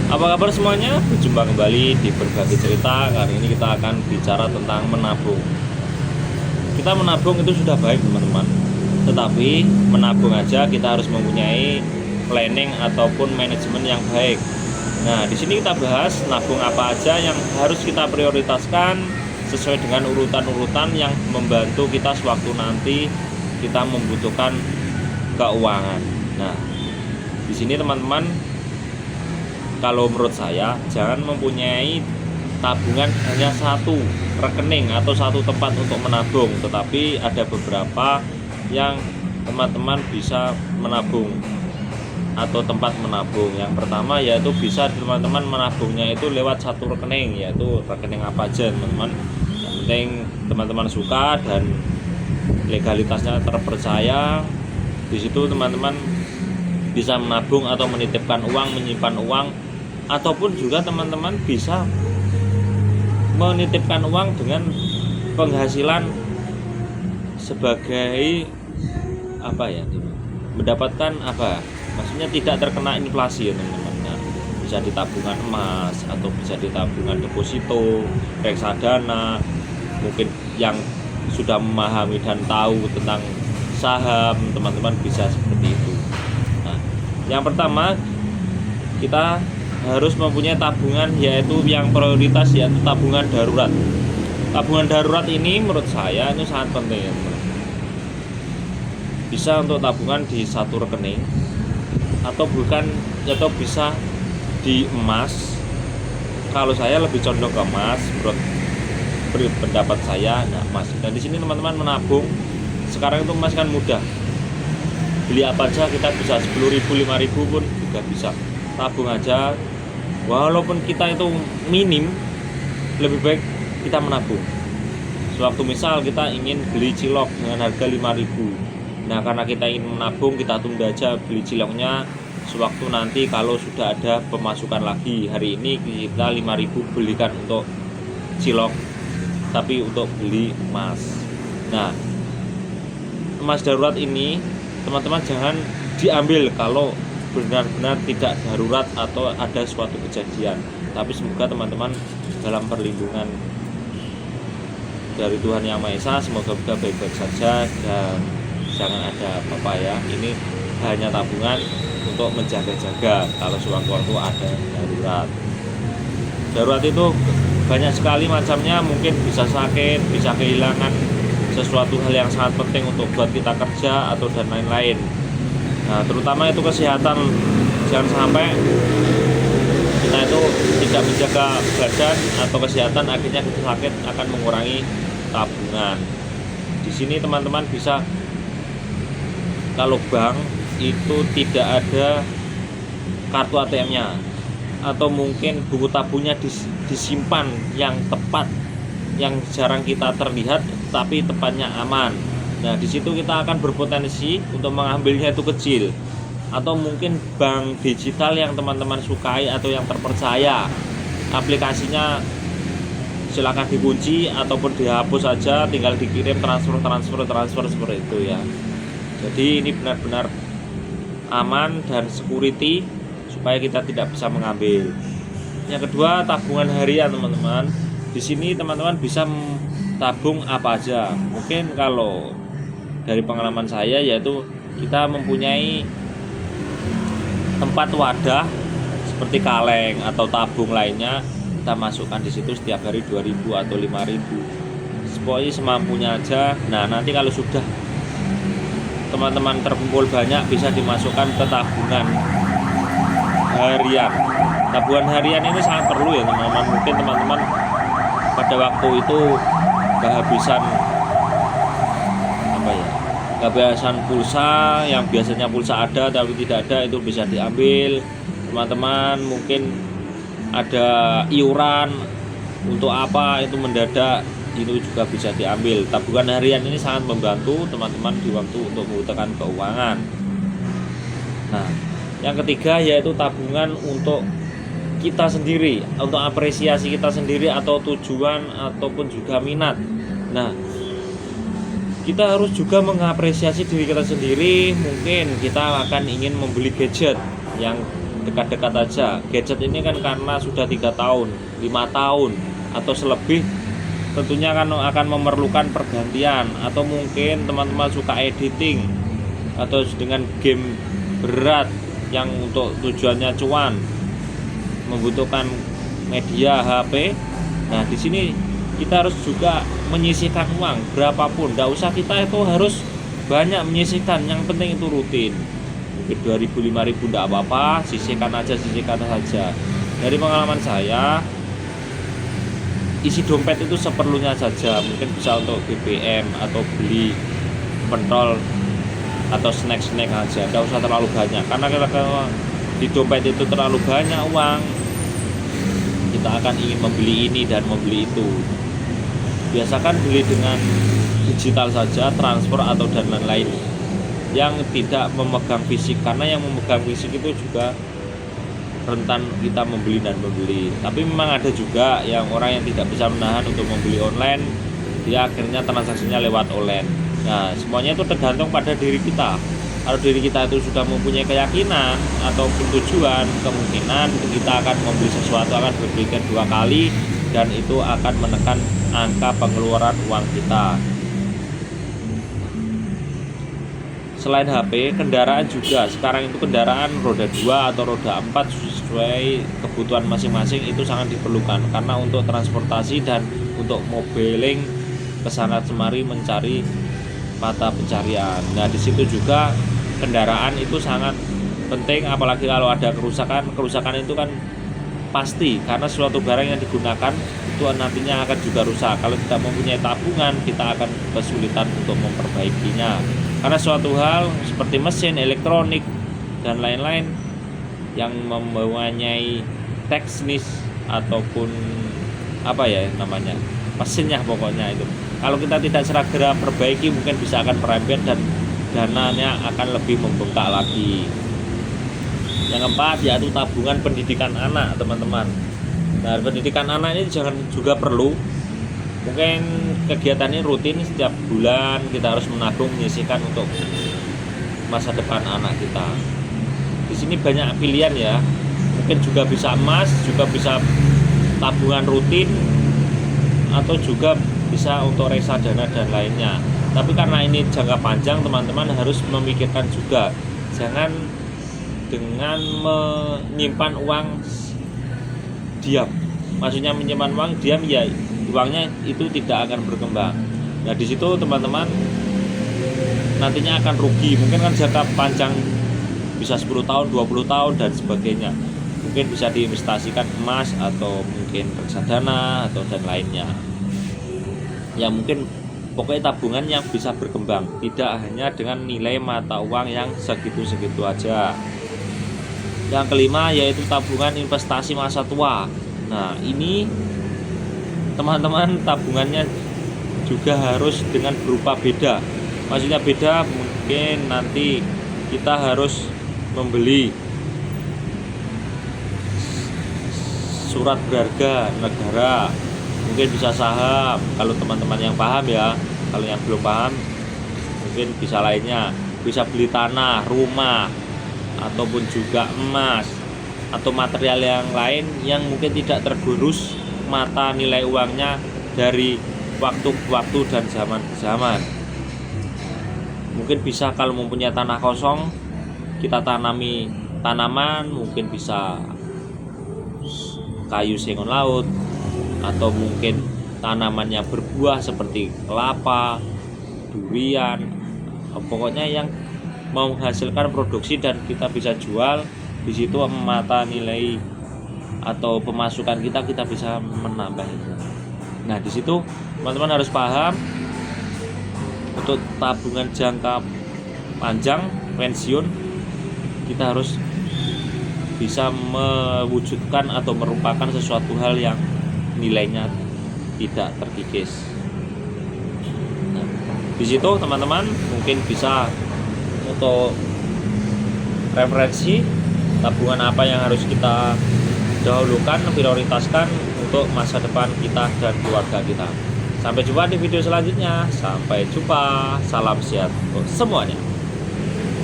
Apa kabar semuanya? Berjumpa kembali di Berbagi Cerita. Kali ini kita akan bicara tentang menabung. Kita menabung itu sudah baik teman-teman, tetapi menabung aja kita harus mempunyai planning ataupun manajemen yang baik. Nah, di sini kita bahas nabung apa aja yang harus kita prioritaskan sesuai dengan urutan-urutan yang membantu kita sewaktu nanti kita membutuhkan keuangan. Nah, di sini teman-teman, kalau menurut saya jangan mempunyai tabungan hanya satu rekening atau satu tempat untuk menabung, tetapi ada beberapa yang teman-teman bisa menabung atau tempat menabung. Yang pertama yaitu bisa teman-teman menabungnya itu lewat satu rekening, yaitu rekening apa aja teman-teman. Yang penting teman-teman suka dan legalitasnya terpercaya. Di situ teman-teman bisa menabung atau menitipkan uang, menyimpan uang, ataupun juga teman-teman bisa menitipkan uang dengan penghasilan sebagai apa ya, mendapatkan apa, maksudnya tidak terkena inflasi ya teman-teman. Nah, bisa di tabungan emas atau bisa di tabungan deposito, reksadana. Mungkin yang sudah memahami dan tahu tentang saham, teman-teman bisa seperti itu. Nah, yang pertama kita harus mempunyai tabungan, yaitu yang prioritas yaitu tabungan darurat. Tabungan darurat ini menurut saya ini sangat penting ya teman. Bisa untuk tabungan di satu rekening atau bukan, atau bisa di emas. Kalau saya lebih condong ke emas menurut pendapat saya. Nah, emas. Dan di sini teman-teman menabung sekarang itu emas kan mudah. Beli apa aja kita bisa 10.000, 5.000 pun juga bisa. Tabung aja, walaupun kita itu minim, lebih baik kita menabung. Sewaktu misal kita ingin beli cilok dengan harga 5.000, nah karena kita ingin menabung, kita tunda aja beli ciloknya. Sewaktu nanti kalau sudah ada pemasukan lagi, hari ini kita 5.000 belikan untuk cilok, tapi untuk beli emas. Nah, emas darurat ini teman-teman jangan diambil kalau benar-benar tidak darurat atau ada suatu kejadian. Tapi semoga teman-teman dalam perlindungan dari Tuhan Yang Maha Esa, semoga kita baik-baik saja dan jangan ada apa-apa ya. Ini hanya tabungan untuk menjaga-jaga kalau sewaktu-waktu ada darurat. Darurat itu banyak sekali macamnya, mungkin bisa sakit, bisa kehilangan sesuatu hal yang sangat penting untuk buat kita kerja atau dan lain-lain. Nah, terutama itu kesehatan. Jangan sampai kita itu tidak menjaga badan atau kesehatan, akhirnya kita sakit, akan mengurangi tabungan. Di sini teman-teman bisa, kalau bank itu tidak ada kartu ATM-nya atau mungkin buku tabungnya disimpan yang tepat, yang jarang kita terlihat tapi tempatnya aman. Nah, di situ kita akan berpotensi untuk mengambilnya itu kecil. Atau mungkin bank digital yang teman-teman sukai atau yang terpercaya, aplikasinya silakan dikunci ataupun dihapus saja, tinggal dikirim transfer seperti itu ya. Jadi ini benar-benar aman dan security supaya kita tidak bisa mengambil. Yang kedua, tabungan harian teman-teman. Di sini teman-teman bisa tabung apa aja. Mungkin kalau dari pengalaman saya, yaitu kita mempunyai tempat wadah seperti kaleng atau tabung lainnya, kita masukkan di situ setiap hari 2.000 atau 5.000. Pokoknya semampunya aja. Nah, nanti kalau sudah teman-teman terkumpul banyak, bisa dimasukkan ke tabungan harian. Tabungan harian ini sangat perlu ya teman-teman. Mungkin teman-teman pada waktu itu kehabisan kehabisan pulsa, yang biasanya pulsa ada tapi tidak ada, itu bisa diambil teman-teman. Mungkin ada iuran untuk apa itu mendadak, itu juga bisa diambil. Tabungan harian ini sangat membantu teman-teman di waktu untuk membutuhkan keuangan. Nah, yang ketiga yaitu tabungan untuk kita sendiri, untuk apresiasi kita sendiri atau tujuan ataupun juga minat. Nah, kita harus juga mengapresiasi diri kita sendiri. Mungkin kita akan ingin membeli gadget yang dekat-dekat aja. Gadget ini kan karena sudah 3 tahun, 5 tahun atau selebih, tentunya kan akan memerlukan pergantian. Atau mungkin teman-teman suka editing atau dengan game berat yang untuk tujuannya cuan, membutuhkan media HP. Nah, di sini kita harus juga menyisihkan uang berapapun. Nggak usah kita itu harus banyak menyisihkan, yang penting itu rutin. Mungkin 2.000 5.000 enggak apa-apa, sisihkan saja. Dari pengalaman saya, isi dompet itu seperlunya saja. Mungkin bisa untuk BBM atau beli pentol atau snack-snack aja, enggak usah terlalu banyak. Karena kalau di dompet itu terlalu banyak uang, kita akan ingin membeli ini dan membeli itu. Biasakan beli dengan digital saja, transfer atau dan lain-lain yang tidak memegang fisik, karena yang memegang fisik itu juga rentan kita membeli dan membeli. Tapi memang ada juga yang orang yang tidak bisa menahan untuk membeli online, dia akhirnya transaksinya lewat online. Nah, semuanya itu tergantung pada diri kita. Kalau diri kita itu sudah mempunyai keyakinan ataupun tujuan, kemungkinan kita akan membeli sesuatu akan berpikir 2 kali, dan itu akan menekan angka pengeluaran uang kita. Selain HP, kendaraan juga. Sekarang itu kendaraan roda 2 atau roda 4 sesuai kebutuhan masing-masing itu sangat diperlukan, karena untuk transportasi dan untuk mobiling kesana kemari mencari mata pencarian. Nah, di situ juga kendaraan itu sangat penting, apalagi kalau ada kerusakan itu kan pasti, karena suatu barang yang digunakan itu nantinya akan juga rusak. Kalau tidak mempunyai tabungan, kita akan kesulitan untuk memperbaikinya, karena suatu hal seperti mesin, elektronik dan lain-lain yang mempunyai teknis ataupun apa ya namanya, mesinnya pokoknya itu, kalau kita tidak segera perbaiki, mungkin bisa akan merembet dan dananya akan lebih membengkak lagi. Yang keempat yaitu tabungan pendidikan anak, teman-teman. Nah, pendidikan anak ini jangan juga perlu. Mungkin kegiatan ini rutin, setiap bulan kita harus menabung, menyisihkan untuk masa depan anak kita. Di sini banyak pilihan ya. Mungkin juga bisa emas, juga bisa tabungan rutin, atau juga bisa untuk reksadana dan lainnya. Tapi karena ini jangka panjang, teman-teman harus memikirkan juga, jangan dengan menyimpan uang diam. Maksudnya menyimpan uang diam ya, uangnya itu tidak akan berkembang. Nah, di situ teman-teman nantinya akan rugi. Mungkin kan jangka panjang bisa 10 tahun, 20 tahun dan sebagainya. Mungkin bisa diinvestasikan emas atau mungkin reksadana atau dan lainnya. Ya mungkin pokoknya tabungan yang bisa berkembang, tidak hanya dengan nilai mata uang yang segitu-segitu aja. Yang kelima yaitu tabungan investasi masa tua. Nah, ini teman-teman tabungannya juga harus dengan berupa beda. Maksudnya beda, mungkin nanti kita harus membeli surat berharga negara, mungkin bisa saham kalau teman-teman yang paham ya. Kalau yang belum paham mungkin bisa lainnya, bisa beli tanah, rumah, ataupun juga emas atau material yang lain yang mungkin tidak tergerus mata nilai uangnya dari waktu ke waktu dan zaman ke zaman. Mungkin bisa kalau mempunyai tanah kosong, kita tanami tanaman, mungkin bisa kayu sengon laut, atau mungkin tanaman yang berbuah seperti kelapa, durian, pokoknya yang mau menghasilkan produksi dan kita bisa jual. Di situ mata nilai atau pemasukan kita bisa menambah itu. Nah, di situ teman-teman harus paham, untuk tabungan jangka panjang pensiun kita harus bisa mewujudkan atau merupakan sesuatu hal yang nilainya tidak terkikis. Nah, di situ teman-teman mungkin bisa untuk referensi tabungan apa yang harus kita dahulukan, prioritaskan untuk masa depan kita dan keluarga kita. Sampai jumpa di video selanjutnya. Sampai jumpa. Salam sehat untuk semuanya.